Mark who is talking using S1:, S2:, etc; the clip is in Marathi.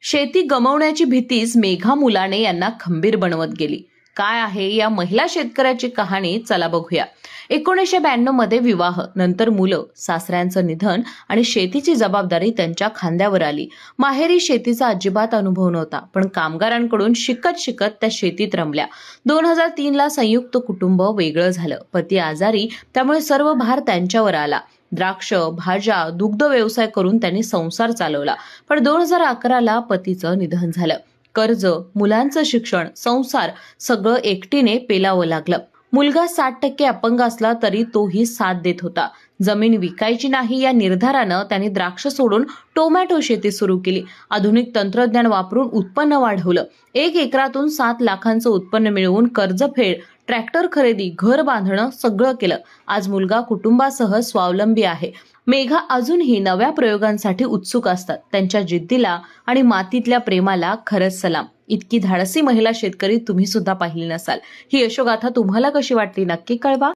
S1: शेती गमावण्याची भीतीच मेघा मुलाने यांना खंबीर बनवत गेली. काय आहे या महिला शेतकऱ्याची कहाणी, चला बघूया. 1992 मध्ये विवाह, नंतर मुलं, सासऱ्यांचं निधन आणि शेतीची जबाबदारी त्यांच्या खांद्यावर आली. माहेरी शेतीचा अजिबात अनुभव नव्हता, पण कामगारांकडून शिकत शिकत त्या शेतीत रमल्या. 2003 ला संयुक्त कुटुंब वेगळं झालं. पती आजारी, त्यामुळे सर्व भार त्यांच्यावर आला. द्राक्ष, भाज्या, दुग्ध व्यवसाय करून त्यांनी संसार चालवला. पण 2011 ला पतीचं निधन झालं. कर्ज, मुलांचं शिक्षण, संसार सगळं एकटीने पेलावं लागलं. मुलगा 60% अपंग असला तरी तोही साथ देत होता. जमीन विकायची नाही या निर्धारानं त्यांनी द्राक्ष सोडून टोमॅटो शेती सुरू केली. आधुनिक तंत्रज्ञान वापरून उत्पन्न वाढवलं. 1 एकरातून 7 लाखांचं उत्पन्न मिळवून कर्जफेड, ट्रॅक्टर खरेदी, घर बांधणं सगळं केलं. आज मुलगा कुटुंबासह स्वावलंबी आहे. मेघा अजूनही नव्या प्रयोगांसाठी उत्सुक असतात. त्यांच्या जिद्दीला आणि मातीतल्या प्रेमाला खरंच सलाम. इतकी धाडसी महिला शेतकरी तुम्ही सुद्धा पाहिली नसाल. ही यशोगाथा तुम्हाला कशी वाटली नक्की कळवा.